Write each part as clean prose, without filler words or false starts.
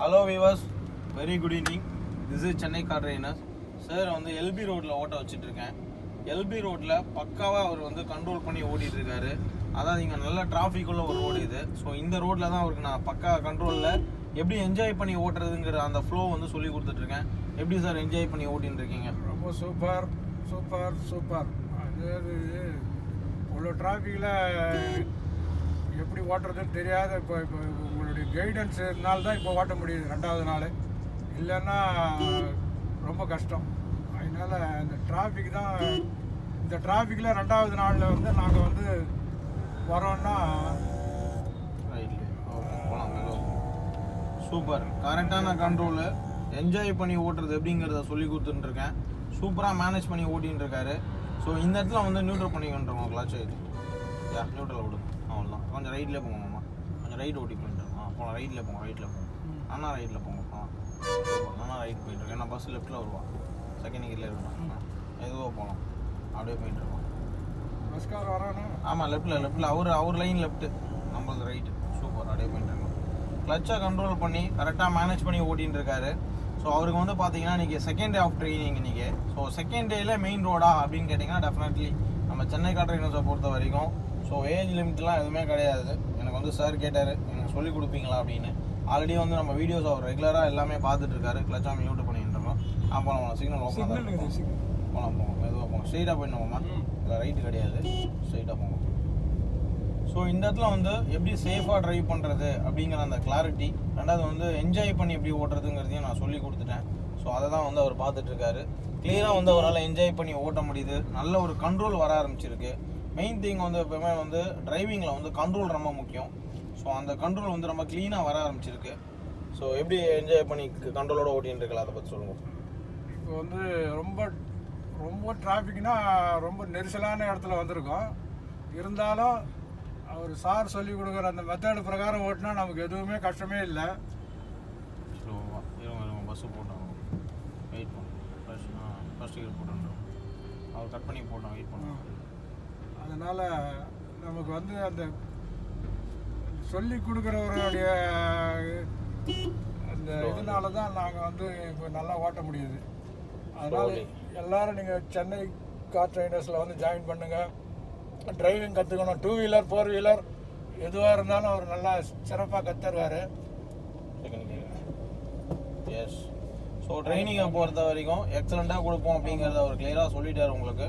Hello viewers, very good evening. This is Chennai car trainer. Sir வந்து LP ரோட்ல ஓட்ட வச்சிட்டு இருக்கேன். எல்பி ரோட்ல பக்காவா அவர் வந்து கண்ட்ரோல் பண்ணி ஓடிட்டு இருக்காரு. அதாவது இங்க நல்ல டிராஃபிக் உள்ள ஒரு ரோடு இது. ஸோ இந்த ரோட்ல தான் அவருக்கு நான் பக்கா கண்ட்ரோல்ல எப்படி என்ஜாய் பண்ணி ஓட்டுறதுங்கிற அந்த ஃப்ளோ வந்து சொல்லி கொடுத்துட்டு இருக்கேன். எப்படி சார் என்ஜாய் பண்ணி ஓட்டிட்டு இருக்கீங்க? ரொம்ப சூப்பர் சூப்பர் சூப்பர். அதாவது இவ்வளோ டிராஃபிக்கில் எப்படி ஓட்டுறதுன்னு தெரியாத இப்போ உங்களுடைய கைடன்ஸ் இருந்தால் தான் இப்போ ஓட்ட முடியுது. ரெண்டாவது நாள் இல்லைன்னா ரொம்ப கஷ்டம். அதனால் இந்த டிராஃபிக் தான், இந்த டிராஃபிக்கில் ரெண்டாவது நாளில் வந்து நாங்கள் வந்து வரோன்னா சூப்பர். கரெக்டான கண்ட்ரோலு என்ஜாய் பண்ணி ஓட்டுறது எப்படிங்கிறத சொல்லி கொடுத்துட்டுருக்கேன். சூப்பராக மேனேஜ் பண்ணி ஓட்டின்னு இருக்காரு. ஸோ இந்த இடத்துல வந்து நியூட்ரல் பண்ணிக்கின்றோம் கிளாச் ஆகிட்டு. நியூட்ரல் விடும், அவ்வளோதான். கொஞ்சம் ரைட்லேயே போங்கம்மா, கொஞ்சம் ரைட் ஓட்டி பண்ணிட்டுருக்கோம். போகலாம், ரைட்டில் போங்க, ரைட்டில் போங்க. அண்ணா ரைட்டில் போங்க. அண்ணா ரைட் போயிட்டுருக்கேன். ஏன்னா பஸ் லெஃப்ட்டில் வருவான், செகண்ட் கியரில் இருக்கணும். எதுவாக போகலாம், அப்படியே போயிட்டுருக்கோம். பஸ்கார் வரானா? ஆமாம், லெஃப்ட்டில் அவர் லைன் லெஃப்ட்டு, நம்மளது ரைட்டு. சூப்பர், அப்படியே போயிட்டுருக்கோம். கிளச்சை கண்ட்ரோல் பண்ணி கரெக்டாக மேனேஜ் பண்ணி ஓட்டின்னு இருக்காரு. ஸோ அவருக்கு வந்து பார்த்தீங்கன்னா இன்றைக்கி செகண்ட் டே ஆஃப் ட்ரைனிங் இன்றைக்கி. ஸோ செகண்ட் டேயில் மெயின் ரோடா அப்படின்னு கேட்டிங்கன்னா டெஃபினெட்லி நம்ம சென்னை கார் ட்ரைனர்ஸை பொறுத்த வரைக்கும் ஸோ ஏஜ் லிமிட்லாம் எதுவுமே கிடையாது. எனக்கு வந்து சார் கேட்டார், எனக்கு சொல்லிக் கொடுப்பீங்களா அப்படின்னு. ஆல்ரெடி வந்து நம்ம வீடியோஸ் அவர் ரெகுலராக எல்லாமே பார்த்துட்டு இருக்காரு. கிளச்சாமல் யூடியூப் பண்ணிட்டு இருக்கோம். போகலாம், சிக்னல் ஓப்பன் போகலாம், போங்க, மெதுவாக போங்க. ஸ்ட்ரெயிட்டாக போயிடணுமா? இல்லை ரைட்டு கிடையாது, ஸ்ட்ரெயிட்டாக போங்க. ஸோ இந்த இடத்துல வந்து எப்படி சேஃபாக ட்ரைவ் பண்ணுறது அப்படிங்கிற அந்த கிளாரிட்டி, ரெண்டாவது வந்து என்ஜாய் பண்ணி எப்படி ஓட்டுறதுங்கிறதையும் நான் சொல்லி கொடுத்துட்டேன். ஸோ அதை தான் வந்து அவர் பார்த்துட்ருக்காரு. கிளியராக வந்து அவரால் என்ஜாய் பண்ணி ஓட்ட முடியுது. நல்ல ஒரு கண்ட்ரோல் வர ஆரம்பிச்சிருக்கு. மெயின் திங் வந்து எப்பவுமே வந்து டிரைவிங்கில் வந்து கண்ட்ரோல் ரொம்ப முக்கியம். ஸோ அந்த கண்ட்ரோல் வந்து ரொம்ப க்ளீனாக வர ஆரம்பிச்சிருக்கு. ஸோ எப்படி என்ஜாய் பண்ணி கண்ட்ரோலோட ஓட்டின்னு இருக்கலாம், அதை பற்றி சொல்லுங்கள். இப்போ வந்து ரொம்ப ரொம்ப டிராஃபிக்னா ரொம்ப நெரிசலான இடத்துல வந்திருக்கோம். இருந்தாலும் அவர் சார் சொல்லி கொடுக்குற அந்த மெத்தடு பிரகாரம் ஓட்டினா நமக்கு எதுவுமே கஷ்டமே இல்லை. பஸ்ஸு போட்டோம், வெயிட் பண்ணோம். ஃபர்ஸ்ட் கியர் போட்டோம், அவர் கட் பண்ணி போட்டோம், வெயிட் பண்ணோம். அதனால் நமக்கு வந்து அந்த சொல்லி கொடுக்குறவருடைய அந்த இதனால தான் நாங்கள் வந்து இப்போ நல்லா ஓட்ட முடியுது. அதனால் எல்லோரும் நீங்கள் சென்னை கார் ட்ரைனர்ஸில் வந்து ஜாயின் பண்ணுங்கள். டிரைவிங் கற்றுக்கணும். 2 வீலர் 4 வீலர் எதுவாக இருந்தாலும் அவர் நல்லா சிறப்பாக கற்றுருவார். எஸ். ஸோ ட்ரைனிங்கை பொறுத்த வரைக்கும் எக்ஸலண்ட்டாக கொடுப்போம் அப்படிங்கிறத அவர் கிளியராக சொல்லிட்டார் உங்களுக்கு.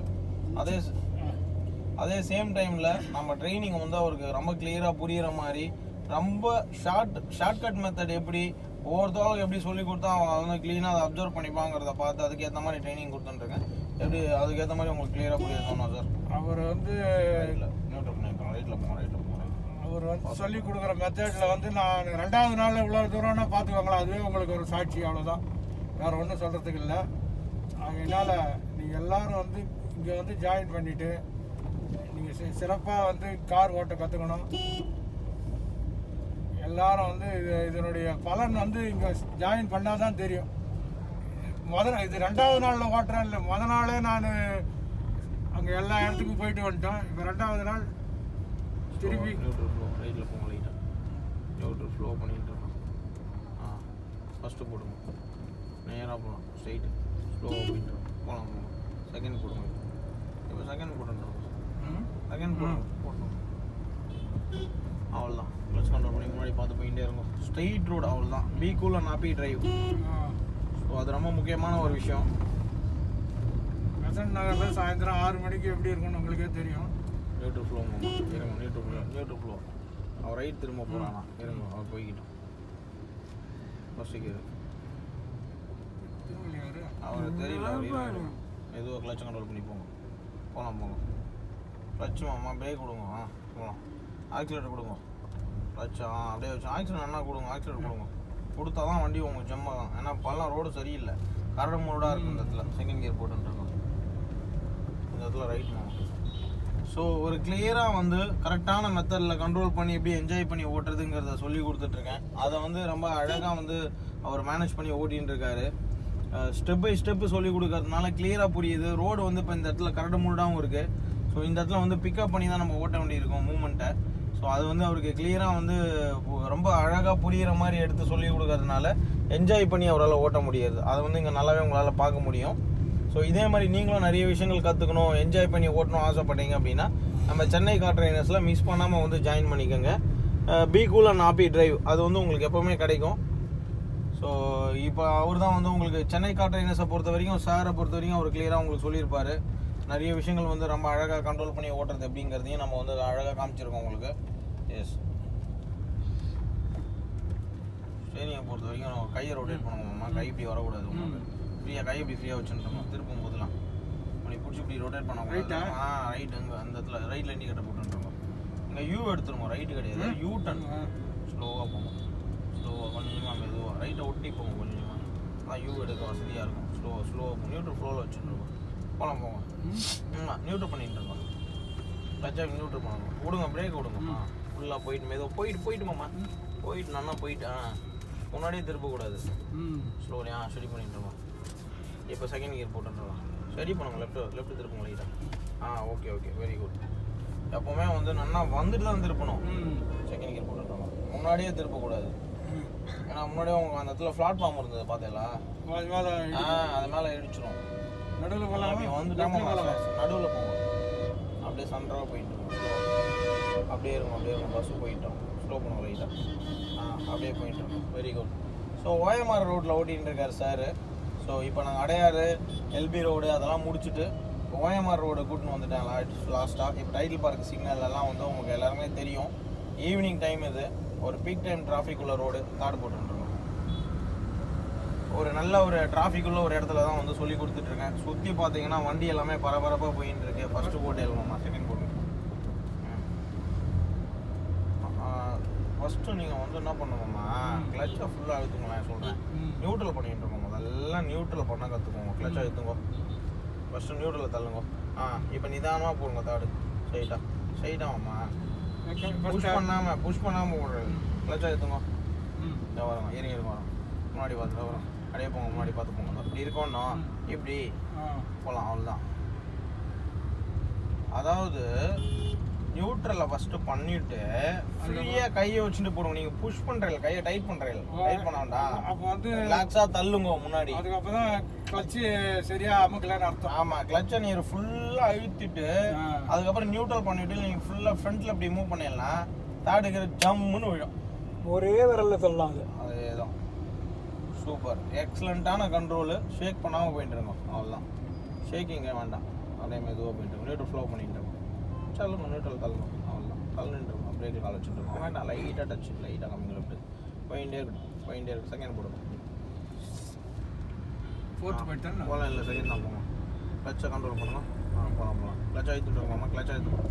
அதே சேம் டைமில் நம்ம ட்ரைனிங் வந்து அவருக்கு ரொம்ப கிளியராக புரிகிற மாதிரி ரொம்ப ஷார்ட்கட் மெத்தட் எப்படி ஒவ்வொருத்தவங்களும் எப்படி சொல்லி கொடுத்தா அவங்க வந்து க்ளீனாக அதை அப்சர்வ் பண்ணிப்பாங்கிறத பார்த்து அதுக்கேற்ற மாதிரி ட்ரைனிங் கொடுத்துட்டுருக்கேன். எப்படி அதுக்கேற்ற மாதிரி உங்களுக்கு கிளியராக புரிய சொன்னோம் சார். அவர் வந்து நியூட்ரல் பண்ணியிருக்கோம், ரைட்டில் போங்க. அவர் வந்து சொல்லி கொடுக்குற மெத்தடில் வந்து நான் ரெண்டாவது நாளில் இவ்வளோ தூரம்னா பார்த்துக்கோங்களேன், அதுவே உங்களுக்கு ஒரு சாட்சி. அவ்வளோதான், வேறு ஒன்றும் சொல்கிறதுக்கு இல்லை. அதனால் நீங்கள் எல்லோரும் வந்து இங்கே வந்து ஜாயின் பண்ணிவிட்டு நீங்கள் சிறப்பாக வந்து கார் ஓட்ட கற்றுக்கணும். எல்லாரும் வந்து இதனுடைய பலன் வந்து இங்கே ஜாயின் பண்ணால் தான் தெரியும். இது ரெண்டாவது நாளில் ஓட்டுறேன் இல்லை, நாளே நான் அங்கே எல்லா இடத்துக்கும் போயிட்டு வந்துட்டோம். இப்போ ரெண்டாவது நாள் திருப்பி ரைட்டில் போங்க, லைட்டாக நியூட்ரல் ஃப்ளோ பண்ணிகிட்டு இருக்கோம். ஃபஸ்ட்டு போடுங்க, நேராக போகலாம், ஸ்ட்ரைட்டு ஸ்லோவாக போயிட்டு போகலாம். செகண்ட் போடுங்க, இப்போ செகண்ட் போட்டுருக்கோம். செகண்ட் போடணும், அவ்வளோதான். ப்ளஸ் கண்ட்ரோல் பண்ணி முன்னாடி பார்த்து போயிட்டே இருக்கும். ஸ்ட்ரெயிட் ரோடு, அவ்வளோதான். Be cool and happy drive. So அது ரொம்ப முக்கியமான ஒரு விஷயம். பெசன்ட் நகரில் சாயந்தரம் 6 மணிக்கு எப்படி இருக்கும்னு உங்களுக்கே தெரியும். நியூட்ரல் ஃப்ளோ இருங்க, நியூட்ரல் ஃப்ளோ. அவர் ரைட் திரும்ப போகிறானா, இருங்க, அவர் போய்கிட்டோம். ஃபஸ்ட்டு கியர் அவர் தெரியல, அவர் எதுவும் கிளச்சை கண்ட்ரோல் பண்ணி போங்க. கிளச்சு மாமா பிரேக் கொடுங்க. போகலாம். ஆக்சிலேட்டர் கொடுங்க. கிளச்சா அப்படியே வச்சு ஆக்சிலேட்டர் என்ன கொடுங்க, ஆக்சிலேட்டர் கொடுங்க. கொடுத்தா தான் வண்டி உங்களுக்கு ஜம்மாகும். ஏன்னா பல்லாம் ரோடு சரியில்லை, கரடு முரடாக இருக்குது இந்த இடத்துல. செகண்ட் கியர் போட்டுருக்கோம், இந்த இடத்துல ரைட் மாமா. ஸோ ஒரு கிளியராக வந்து கரெக்டான மெத்தடில் கண்ட்ரோல் பண்ணி எப்படி என்ஜாய் பண்ணி ஓட்டுறதுங்கிறத சொல்லி கொடுத்துட்ருக்கேன். அதை வந்து ரொம்ப அழகாக வந்து அவர் மேனேஜ் பண்ணி ஓட்டின்னு இருக்காரு. ஸ்டெப் பை ஸ்டெப்பு சொல்லி கொடுக்கறதுனால கிளியராக புரியுது. ரோடு வந்து இப்போ இந்த இடத்துல கரடு முரடாகவும் இருக்குது. ஸோ இந்த இடத்துல வந்து பிக்கப் பண்ணி தான் நம்ம ஓட்ட வேண்டியிருக்கோம் மூமெண்ட்டை. ஸோ ஸோ அது வந்து அவருக்கு கிளியராக வந்து ரொம்ப அழகாக புரிகிற மாதிரி எடுத்து சொல்லி கொடுக்கறதுனால என்ஜாய் பண்ணி அவரால் ஓட்ட முடியாது. அதை வந்து இங்கே நல்லாவே உங்களால் பார்க்க முடியும். ஸோ இதே மாதிரி நீங்களும் நிறைய விஷயங்கள் கற்றுக்கணும், என்ஜாய் பண்ணி ஓட்டணும் ஆசைப்பட்டீங்க அப்படின்னா நம்ம சென்னை கார் ட்ரைனர்ஸில் மிஸ் பண்ணாமல் வந்து ஜாயின் பண்ணிக்கோங்க. Be cool and happy drive அது வந்து உங்களுக்கு எப்போவுமே கிடைக்கும். ஸோ இப்போ அவர் தான் வந்து உங்களுக்கு சென்னை கார் ட்ரைனர்ஸை பொறுத்த வரைக்கும், சாரை பொறுத்த வரைக்கும் அவர் கிளியராக உங்களுக்கு சொல்லியிருப்பார். நிறைய விஷயங்கள் வந்து ரொம்ப அழகாக கண்ட்ரோல் பண்ணி ஓட்டுறது எப்படிங்கிறதையும் நம்ம வந்து அழகாக காமிச்சிருக்கோம் உங்களுக்கு. எஸ், ஸ்டேரிங்கை பொறுத்த வரைக்கும் நம்ம கையை ரொட்டேட் பண்ணுவோம்மா, கை இப்படி வரக்கூடாது உங்களுக்கு. ஃப்ரீயாக கை இப்படி ஃப்ரீயாக வச்சுருந்தோம் திருப்பும் போதெல்லாம் இப்படி பிடிச்சி இப்படி ரொட்டேட் பண்ண ரைட்டு. அங்கே அந்த இடத்துல ரைட்டில் இண்டிகேட்டர் போட்டுருக்கோம். இங்கே யூ எடுத்துருவோம், ரைட்டு கிடையாது, யூ டர்ன். ஸ்லோவாக போகும், ஸ்லோவாக கொஞ்சமாக மெதுவாக ரைட்டை ஒட்டி போகும் கொஞ்சமாக. அதான் யூ எடுக்க வசதியாக இருக்கும். ஸ்லோவாக போகும், நியூட்ரல் ஃப்ளோவில் வச்சுருக்கோம். போகலாம் போங்க, நியூட்ரல் பண்ணிட்டு இருக்கோம். டச்சாக நியூட்ரல் பண்ணணும். விடுங்க, பிரேக் விடுங்கம்மா. ஃபுல்லாக போயிட்டு மெதுவாக போயிட்டுமாம்மா, போயிட்டு நல்லா போயிட்டு முன்னாடியே திருப்பக்கூடாது. ஸ்லோலியா ஸ்டடி பண்ணிட்டு இருக்கோம். இப்போ செகண்ட் கியர் போட்டுருக்கலாம். ஸ்டடி பண்ணுங்க, லெஃப்ட் திருப்புங்க லைட்டாக. Okay okay, very good. எப்போவுமே வந்து நல்லா வந்துட்டு தான் திருப்பணும். செகண்ட் கியர் போட்டுருக்கோம், முன்னாடியே திருப்பக்கூடாது. ஏன்னா முன்னாடியே அவங்க அந்த இடத்துல பிளாட்ஃபார்ம் இருந்தது பார்த்தீங்களா, அது மேலே இடிச்சிடும். நடுவில் வந்துட்டாங்க, நடுவில் போங்க. அப்படியே சன்றாக போயிட்டு இருக்கோம். அப்படியே இருக்கும் பஸ்ஸு போயிட்டோம். ஸ்லோ பண்ணுவோம் லைட்டாக. அப்படியே போயிட்டு இருக்கோம். Very good. ஸோ ஓஎம்ஆர் ரோட்டில் ஓட்டிகிட்டு இருக்கார் சார். ஸோ இப்போ நாங்கள் அடையாறு எல்பி ரோடு அதெல்லாம் முடிச்சுட்டு ஓஎம்ஆர் ரோடு கூட்டின்னு வந்துட்டேன் லாஸ்ட்டாக. இப்போ டைட்டில் பார்க் சிக்னல்லாம் வந்து உங்களுக்கு எல்லாருமே தெரியும். ஈவினிங் டைம் இது, ஒரு பீக் டைம் டிராஃபிக் உள்ள ரோடு தாடு போட்டுருக்கோம். ஒரு நல்ல ஒரு டிராஃபிக் உள்ள ஒரு இடத்துல தான் வந்து சொல்லி கொடுத்துட்ருக்கேன். சுற்றி பார்த்தீங்கன்னா வண்டி எல்லாமே பரபரப்பாக போயின்னு இருக்கு. ஃபஸ்ட்டு போட்டு எழுதுமா, செகண்ட் போட்டு. ஃபஸ்ட்டு நீங்கள் வந்து என்ன பண்ணுவோம்மா, கிளச்சை ஃபுல்லாக அழுத்துங்களா சொல்கிறேன். நியூட்ரல் பண்ணிட்டு இருக்கோம். அதெல்லாம் நியூட்ரல் பண்ண கற்றுக்கோங்க. கிளச்சை அழுத்துங்க, ஃபஸ்ட்டு நியூட்ரலில் தள்ளுங்க. இப்போ நிதானமாக போடுங்க தாடு. ஸ்ட்ரைட்டாகம்மா, புஷ் பண்ணாமல் போடுறது. கிளச்சை அழுத்துங்க. இதை வரோங்க, இருங்க வரோம். முன்னாடி பார்த்துட்டு வரோம். அப்படியே போங்க, முன்னாடி பார்த்து போங்க. அப்படி இருக்கோன்னா இப்படி போகலாம், அவ்வளோதான். அதாவது நியூட்ரலை ஃபஸ்ட்டு பண்ணிவிட்டு ஃப்ரீயாக கையை வச்சுட்டு போடுங்க. நீங்கள் புஷ் பண்ணுறீங்க, கையை டைட் பண்ணுறீங்க. டைட் பண்ண வேண்டாம், அப்போ வந்து ரிலாக்ஸாக தள்ளுங்க முன்னாடி. அதுக்கப்புறம் தான் கிளச்சு சரியாக அமுக்கலான்னு அர்த்தம். ஆமாம், கிளச்சை நீங்கள் ஃபுல்லாக அழுத்திட்டு அதுக்கப்புறம் நியூட்ரல் பண்ணிவிட்டு நீங்கள் ஃபுல்லாக ஃப்ரண்ட்டில் இப்படி மூவ் பண்ணிடலாம். தாடுக்கிற ஜம்முன்னு விழும். ஒரே விரலில் சொல்லலாம். அதே தான், சூப்பர், எக்ஸலண்ட்டான கண்ட்ரோலு. ஷேக் பண்ணாமல் போயிட்டு இருக்கோம், அவ்வளோதான். ஷேக்கிங்கே வேண்டாம், அதே மெதுவாக போயிட்டு இருக்கோம். நியூட்ரல் ஃப்ளோ பண்ணிட்டு இருக்கோம். தள்ளுங்க, நியூட்ரல் தள்ளணும், அவ்வளோதான். தள்ளுன்னு இருக்கோம். பிரேக்கு கால் வச்சுட்டு இருக்கோம். வேண்டாம், லைட்டாக டச், லைட்டாக கம்மிங்க லெஃப்ட்டு. போயிட்டே இருக்கு. செகண்ட் போடுங்க. ஃபோர்த்து போயிட்டு போகலாம். இல்லை, செகண்ட் தான் போங்க. கிளச்சை கண்ட்ரோல் பண்ணுங்க. போகலாம். கிளச் அழுத்துட்டு இருக்கோம்மா, கிளச் அழுத்துங்க.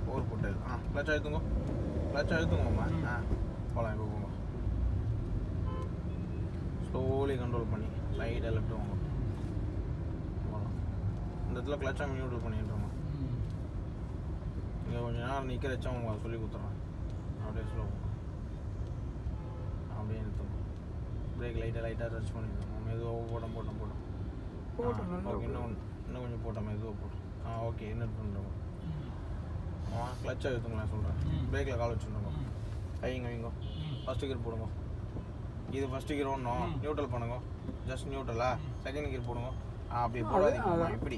ஃபோர் போட்டு கிளச் அழுத்துங்கம்மா. போகலாம். இப்போ போங்க. ஸ்லோலி கண்ட்ரோல் பண்ணி லைட்டாக லெஃப்ட் வாங்க. போகலாம். இந்த இடத்துல கிளச்சாக நியூட்ரல் பண்ணிட்டுருங்க. இங்கே கொஞ்சம் நேரம் நிற்க வச்சா உங்களுக்கு சொல்லி கொடுத்துட்றேன். அப்படியே ஸ்லோ அப்படியே நிறுத்துங்க. பிரேக் லைட்டாக டச் பண்ணிக்கணும். மெதுவாக போட்டோம். ஓகே, இன்னும் கொஞ்சம் போட்டோம், மெதுவாக போட்டோம். ஓகே, இன்னும் பண்ணுறோம். கிளச்சை எடுத்துங்களேன் சொல்கிறேன். பிரேக்கில் கால் வச்சுருந்தோம். வைங்க. ஃபஸ்ட்டு கியர் போடுங்க. இது ஃபஸ்ட்டு கியர் ஒன்றும் நியூட்ரல் பண்ணுங்க. ஜஸ்ட் நியூட்ரலா. செகண்ட் கியர் போடுங்க. அப்படி போடாதீங்கம்மா, இப்படி.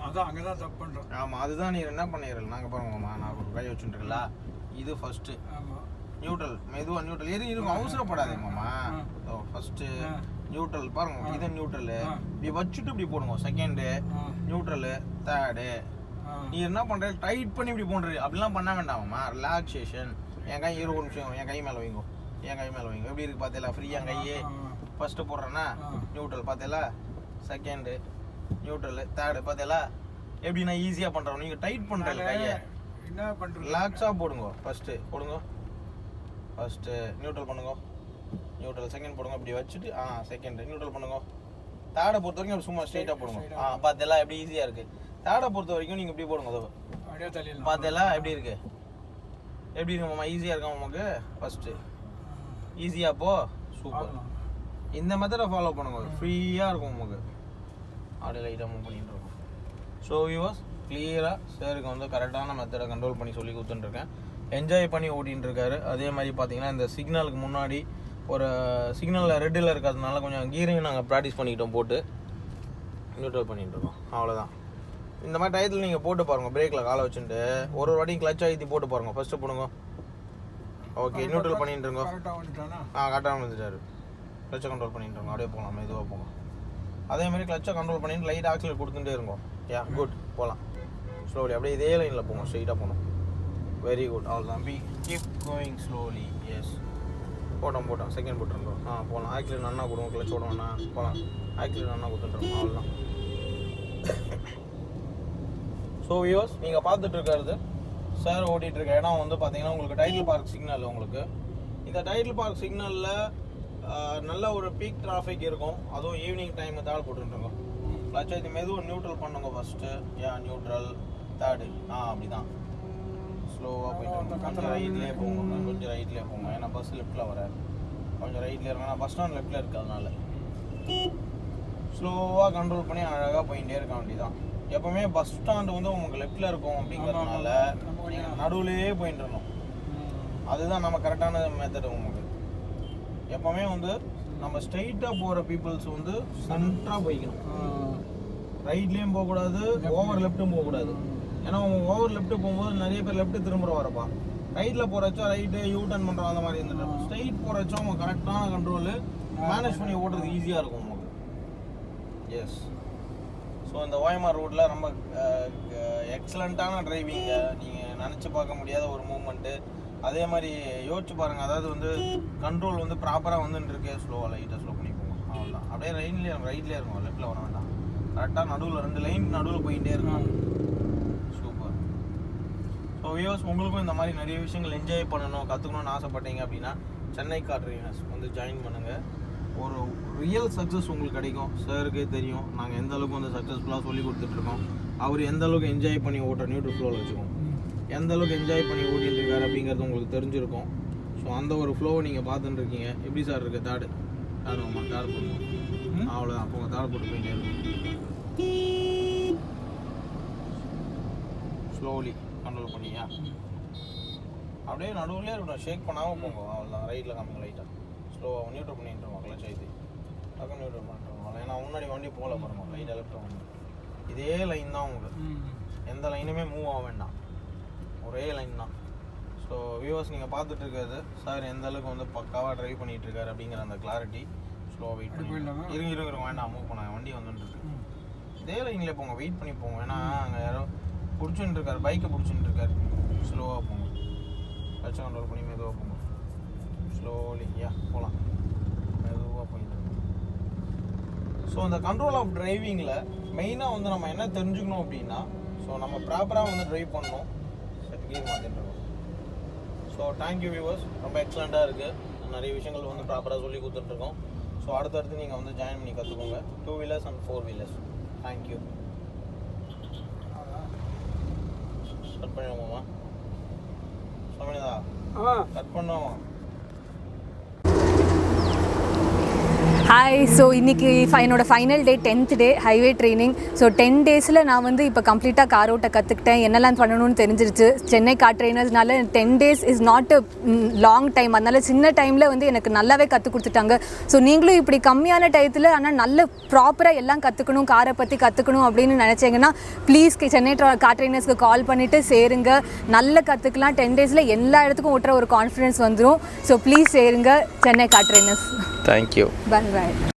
அதான் அங்கே தான் தப்பு பண்ணுறோம். ஆமாம், அதுதான் நீங்கள் என்ன பண்ணிடுறீங்க. நாங்கள் பாருங்கம்மா, நான் ஒரு கை வச்சுட்டுருக்கல. இது ஃபஸ்ட்டு நியூட்ரல், மெதுவாக நியூட்ரல் இருக்கும். அவசரப்படாதீங்கம்மா. ஃபஸ்ட்டு நியூட்ரல் பாருங்க, இது நியூட்ரலு. இப்படி வச்சுட்டு இப்படி போடுங்க. Second neutral, third. நீ என்ன பண்ணுற, டைட் பண்ணி இப்படி போடுறது. அப்படிலாம் பண்ண வேண்டாமாம்மா. ரிலாக்ஸேஷன். என் கை ஒரு நிமிஷம், என் கை மேலே வைங்க. எப்படி இருக்குது பார்த்தீங்களா, ஃப்ரீயாக கையே. ஃபஸ்ட்டு போடுறேன்னா நியூட்ரல் பார்த்தீங்களா, செகண்டு நியூட்ரல், தேர்டு பார்த்தீங்களா. எப்படி நான் ஈஸியாக பண்ணுறோம். நீங்கள் டைட் பண்ணுறல கையை என்ன பண்ணுறோம், ரிலாக்ஸாக போடுங்க. ஃபஸ்ட்டு நியூட்ரல் பண்ணுங்க. நியூட்ரல் செகண்ட் போடுங்க. இப்படி வச்சுட்டு செகண்ட் நியூட்ரல் பண்ணுங்க. தேர்டை பொறுத்த வரைக்கும் சும்மா ஸ்ட்ரெயிட்டாக போடுங்க. பார்த்தீங்களா எப்படி ஈஸியாக இருக்குது. தேர்டை பொறுத்த வரைக்கும் நீங்கள் இப்படி போடுங்க. பார்த்தீங்களா எப்படி இருக்குமாம்மா, ஈஸியாக இருக்கா உங்களுக்கு. ஃபஸ்ட்டு ஈஸியாக போ, சூப்பர். இந்த மெத்தடை ஃபாலோ பண்ணுங்க, ஃப்ரீயாக இருக்கும் உங்களுக்கு. அப்படியே லைட்டாக மூவ் பண்ணிட்டு இருக்கோம். ஸோ வியூவர்ஸ், கிளியராக சாருக்கு வந்து கரெக்டான மெத்தடை கண்ட்ரோல் பண்ணி சொல்லி கொடுத்துட்டுருக்கேன். என்ஜாய் பண்ணி ஓட்டிகிட்டு இருக்காரு. அதே மாதிரி பார்த்தீங்கன்னா இந்த சிக்னலுக்கு முன்னாடி ஒரு சிக்னலில் ரெட்டில் இருக்கிறதுனால கொஞ்சம் கீரையும் நாங்கள் ப்ராக்டிஸ் பண்ணிக்கிட்டோம், போட்டு நியூட்ரல் பண்ணிகிட்டு இருக்கோம். அவ்வளோதான். இந்த மாதிரி டயத்தில் நீங்கள் போட்டு பாருங்கள், பிரேக்கில் காலை வச்சுட்டு ஒரு வாட்டி கிளச் அழுத்தி போட்டு பாருங்கள். ஃபஸ்ட்டு போடுங்க. ஓகே, நியூட்ரல் பண்ணிட்டு இருக்கோம். கரெக்டாக வந்துட்டாரு. கிளச்சை கண்ட்ரோல் பண்ணிட்டு இருக்கோம். அப்படியே போகலாம், மெதுவாக போங்க. அதேமாதிரி கிளச்சை கண்ட்ரோல் பண்ணிட்டு லைட் ஆக்சிலேட் கொடுத்துட்டே இருக்கோம். குட், போகலாம். ஸ்லோலி அப்படியே இதே லைனில் போங்க, ஸ்ட்ரெயிட்டாக போகணும். வெரி குட், அவ்வளோதான். Keep going slowly. எஸ், போட்டோம். செகண்ட் போட்டுருந்தோம். போகலாம். ஆக்சிலேட் நன்னா கொடுங்க, கிளச் ஓடணும்னா போகலாம். ஆக்சிலேட் நன்னா கொடுத்துட்டுருக்கோம். அவ்வளோதான். ஸோ வியூவர்ஸ், நீங்கள் பார்த்துட்டு இருக்கிறது சார் ஓட்டிகிட்டு இருக்க இடம் வந்து பார்த்தீங்கன்னா உங்களுக்கு டைட்டில் பார்க் சிக்னல். உங்களுக்கு இந்த டைட்டில் பார்க் சிக்னலில் நல்ல ஒரு பீக் டிராஃபிக் இருக்கும். அதுவும் ஈவினிங் டைம் தேர்ட் போட்டுருக்கோம். கிளச் இது மெதுவாக நியூட்ரல் பண்ணுங்க ஃபஸ்ட்டு. Neutral third. அப்படி தான் ஸ்லோவாக போயிட்டு கொஞ்சம் ரைட்லேயே போங்க. ஏன்னா பஸ் லெஃப்ட்டில் வர கொஞ்சம் ரைட்லேயே இருக்கும். ஏன்னா பஸ் ஸ்டாண்ட் லெஃப்ட்டில் இருக்கிறதுனால ஸ்லோவாக கண்ட்ரோல் பண்ணி அழகாக போயிட்டே இருக்க வேண்டியதான். எப்போவுமே பஸ் ஸ்டாண்டு வந்து உங்களுக்கு லெஃப்ட்டில் இருக்கும் அப்படிங்கிறதுனால நீங்கள் நடுவுலேயே போயிட்டு இருக்கணும். அதுதான் நம்ம கரெக்டான மெத்தடு. உங்களுக்கு எப்போவுமே வந்து நம்ம ஸ்ட்ரைட்டாக போகிற பீப்புள்ஸ் வந்து சென்டராக போய்க்கணும். ரைட்லேயும் போகக்கூடாது, ஓவர் லெஃப்ட்டும் போகக்கூடாது. ஏன்னா ஓவர் லெஃப்ட்டு போகும்போது நிறைய பேர் லெஃப்ட்டு திரும்புகிற வரப்பா. ரைட்டில் போகிறச்சா ரைட்டு யூ டர்ன் பண்ணுறோம், அந்த மாதிரி இருந்துட்டு ஸ்ட்ரைட் போகிறச்சா அவங்க கரெக்டான கண்ட்ரோலு மேனேஜ் பண்ணி ஓட்டுறது ஈஸியாக இருக்கும் உங்களுக்கு. எஸ். ஸோ இந்த ஓஎம்ஆர் ரோட்டில் ரொம்ப எக்ஸலண்ட்டான டிரைவிங்க. நீங்கள் நினச்சி பார்க்க முடியாத ஒரு மூமெண்ட்டு. அதே மாதிரி யோசிச்சு பாருங்கள். அதாவது வந்து கண்ட்ரோல் வந்து ப்ராப்பராக வந்துட்டுருக்கு. ஸ்லோவாக லைட்டாக ஸ்லோ பண்ணி போங்க. அவ்வளோதான். அப்படியே ரைட்லேயே இருக்கும், லெஃப்ட்டில் வர வேண்டாம். கரெக்டாக நடுவில் 2 லைன் நடுவில் போயிட்டே இருக்கும். சூப்பர். ஸோ வியூவர்ஸ், உங்களுக்கும் இந்த மாதிரி நிறைய விஷயங்கள் என்ஜாய் பண்ணணும், கற்றுக்கணும்னு ஆசைப்பட்டீங்க அப்படின்னா சென்னை கார் ட்ரைனர்ஸ் வந்து ஜாயின் பண்ணுங்கள். ஒரு ரியல் சக்ஸஸ் உங்களுக்கு கிடைக்கும். சாருக்கே தெரியும் நாங்கள் எந்த அளவுக்கு வந்து சக்ஸஸ்ஃபுல்லாக சொல்லி கொடுத்துட்ருக்கோம். அவர் எந்த அளவுக்கு என்ஜாய் பண்ணி ஓட்டுற நியூட்ரல் ஃப்ளோவில் வச்சுக்கோம், எந்த அளவுக்கு என்ஜாய் பண்ணி ஓட்டிகிட்டு இருக்காரு அப்படிங்கிறது உங்களுக்கு தெரிஞ்சிருக்கும். ஸோ அந்த ஒரு ஃப்ளோவை நீங்கள் பார்த்துட்டு இருக்கீங்க. எப்படி சார் இருக்குது? தேர்டு பண்ணுவோம். அவ்வளோதான். அப்போ உங்கள் தேர்ட் போட்டு போயிட்டே இருக்கும். ஸ்லோலி கண்ட்ரோல் பண்ணியா அப்படியே நடுவுலேயே இருக்கணும், ஷேக் பண்ணாமல் போங்க. அவ்வளோதான். ரைட்டில் காமிங்க லைட்டாக ஸ்லோவாக நியூட்ரல் பண்ணிட்டு கிளச் ஆகிடுது. டக்குன்னு நியூட்ரல் பண்ணிட்டு. ஏன்னா முன்னாடி வண்டி போகல பாருங்க, லைட்டாக லெஃப்ட் வந்து இதே லைன் தான் உங்களுக்கு. எந்த லைனுமே மூவ் ஆக வேண்டாம், ஒரே லைன் தான். ஸோ வியூவர்ஸ், நீங்கள் பார்த்துட்டு இருக்கிறது சார் எந்த அளவுக்கு வந்து பக்காவாக ட்ரைவ் பண்ணிகிட்டு இருக்காரு அப்படிங்கிற அந்த கிளாரிட்டி. ஸ்லோவாக வெயிட் பண்ணி இருங்க வேண்டாம், மூவ் பண்ண வண்டி வந்துட்டுருக்கு. இதே லைனில் போங்க, வெயிட் பண்ணி போங்க. ஏன்னா அங்கே யாரோ பிடிச்சின்னு இருக்காரு, பைக்கை பிடிச்சின்னு இருக்காரு. ஸ்லோவாக போங்க, கிளச்சை கண்ட்ரோல் பண்ணி மெதுவாக போங்க. ஸ்லோலி போகலாம், மெதுவாக போயிட்டு. ஸோ இந்த கண்ட்ரோல் ஆஃப் டிரைவிங்கில் மெயினாக வந்து நம்ம என்ன தெரிஞ்சுக்கணும் அப்படின்னா, ஸோ நம்ம ப்ராப்பராக வந்து ட்ரைவ் பண்ணணும். கீர் மாற்றிட்டுருக்கோம். ஸோ தேங்க்யூ வியூவர்ஸ், ரொம்ப எக்ஸலண்ட்டாக இருக்குது. நிறைய விஷயங்கள் வந்து ப்ராப்பராக சொல்லி கொடுத்துட்ருக்கோம். ஸோ அடுத்தடுத்து நீங்கள் வந்து ஜாயின் பண்ணி கற்றுக்கோங்க, 2 wheelers and 4 wheelers. Thank you. Cut பண்ணுவோமா சமயதா? கட் பண்ணுவோம். ஹாய். ஸோ இன்றைக்கி என்னோட ஃபைனல் டே, 10th டே ஹைவே ட்ரைனிங். ஸோ 10 டேஸில் நான் வந்து இப்போ கம்ப்ளீட்டாக கார் ஓட்ட கற்றுக்கிட்டேன், என்னெல்லாம் பண்ணணும்னு தெரிஞ்சிருச்சு. சென்னை கார் ட்ரைனர்ஸ்னால 10 days is not a long time. அதனால சின்ன டைமில் வந்து எனக்கு நல்லாவே கற்றுக் கொடுத்துட்டாங்க. ஸோ நீங்களும் இப்படி கம்மியான டயத்தில் ஆனால் நல்ல ப்ராப்பராக எல்லாம் கற்றுக்கணும், காரை பற்றி கற்றுக்கணும் அப்படின்னு நினச்சிங்கன்னா ப்ளீஸ் சென்னை கார் ட்ரைனர்ஸ்க்கு கால் பண்ணிவிட்டு சேருங்க. நல்ல கற்றுக்கலாம். 10 days எல்லா இடத்துக்கும் ஓட்டுற ஒரு கான்ஃபிடன்ஸ் வந்துடும். ஸோ ப்ளீஸ் சேருங்க Chennai car trainers. Thank you. Bye.